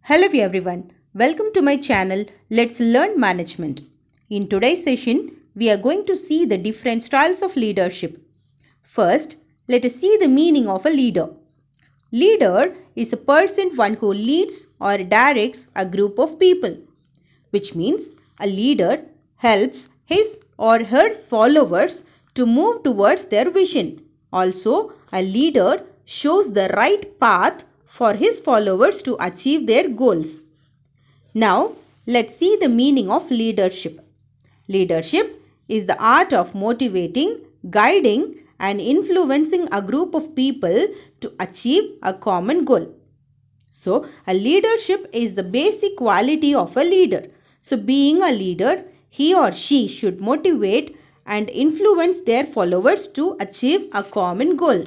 Hello everyone, welcome to my channel Let's Learn Management. In today's session, we are going to see the different styles of leadership. First, let us see the meaning of a leader. Leader is a person one who leads or directs a group of people, which means a leader helps his or her followers to move towards their vision. Also, a leader shows the right path for his followers to achieve their goals. Now, let's see the meaning of leadership. Leadership is the art of motivating, guiding, and influencing a group of people to achieve a common goal. So, a leadership is the basic quality of a leader. So, being a leader, he or she should motivate and influence their followers to achieve a common goal.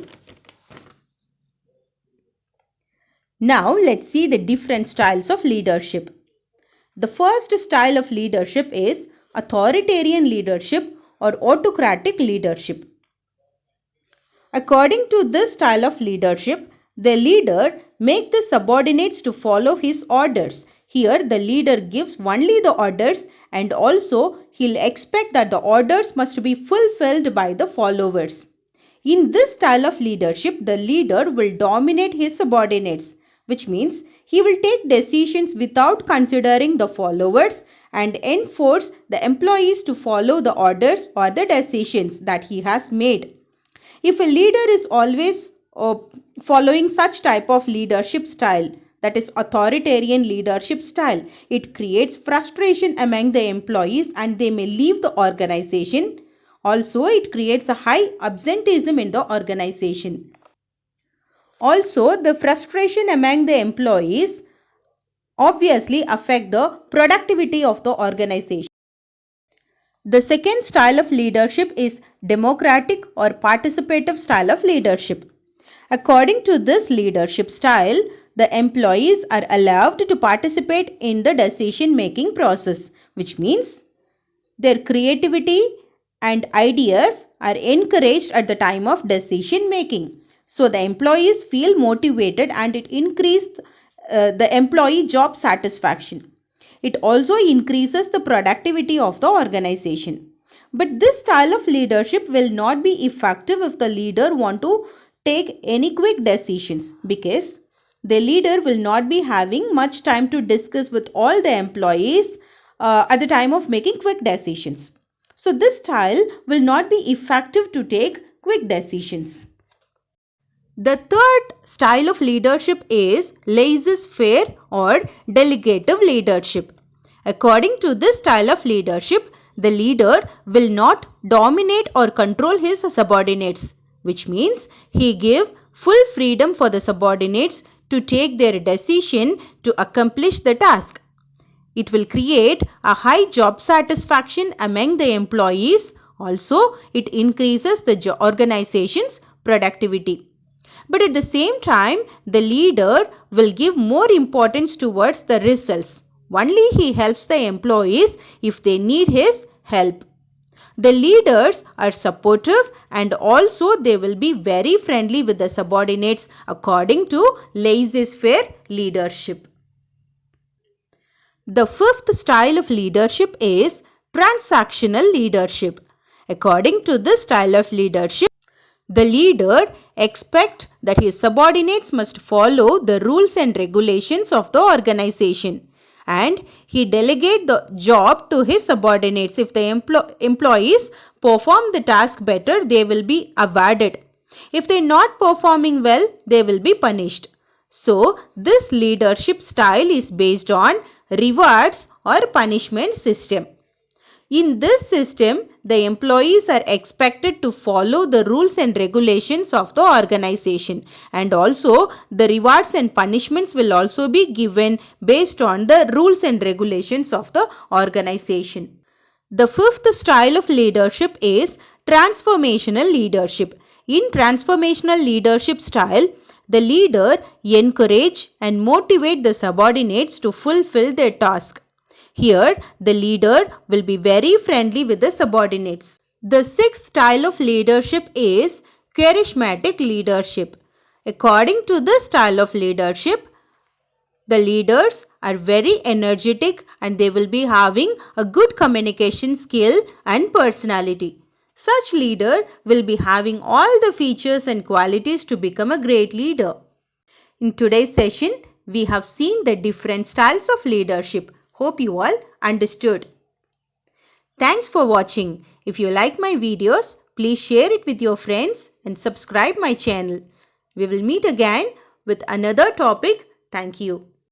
Now, let's see the different styles of leadership. The first style of leadership is authoritarian leadership or autocratic leadership. According to this style of leadership, the leader makes the subordinates to follow his orders. Here, the leader gives only the orders and also he'll expect that the orders must be fulfilled by the followers. In this style of leadership, the leader will dominate his subordinates, which means he will take decisions without considering the followers and enforce the employees to follow the orders or the decisions that he has made. If a leader is always following such type of leadership style, that is authoritarian leadership style, it creates frustration among the employees and they may leave the organization. Also, it creates a high absenteeism in the organization. Also, the frustration among the employees obviously affect the productivity of the organization. The second style of leadership is democratic or participative style of leadership. According to this leadership style, the employees are allowed to participate in the decision making process, which means their creativity and ideas are encouraged at the time of decision making. So the employees feel motivated and it increases the employee job satisfaction. It also increases the productivity of the organization. But this style of leadership will not be effective if the leader want to take any quick decisions, because the leader will not be having much time to discuss with all the employees at the time of making quick decisions. So this style will not be effective to take quick decisions. The third style of leadership is laissez-faire or delegative leadership. According to this style of leadership, the leader will not dominate or control his subordinates, which means he gives full freedom for the subordinates to take their decision to accomplish the task. It will create a high job satisfaction among the employees. Also, it increases the organization's productivity. But at the same time, the leader will give more importance towards the results. Only he helps the employees if they need his help. The leaders are supportive and also they will be very friendly with the subordinates according to laissez-faire leadership. The fifth style of leadership is transactional leadership. According to this style of leadership, the leader expects that his subordinates must follow the rules and regulations of the organization, and he delegates the job to his subordinates. If the employees perform the task better, they will be awarded. If they are not performing well, they will be punished. So, this leadership style is based on rewards or punishment system. In this system, the employees are expected to follow the rules and regulations of the organization, and also the rewards and punishments will also be given based on the rules and regulations of the organization. The fifth style of leadership is transformational leadership. In transformational leadership style, the leader encourages and motivates the subordinates to fulfill their task. Here, the leader will be very friendly with the subordinates. The sixth style of leadership is charismatic leadership. According to this style of leadership, The leaders are very energetic and they will be having a good communication skill and personality. Such leader will be having all the features and qualities to become a great leader. In today's session, we have seen the different styles of leadership. Hope you all understood. Thanks for watching. If you like my videos, please share it with your friends and subscribe my channel. We will meet again with another topic. Thank you.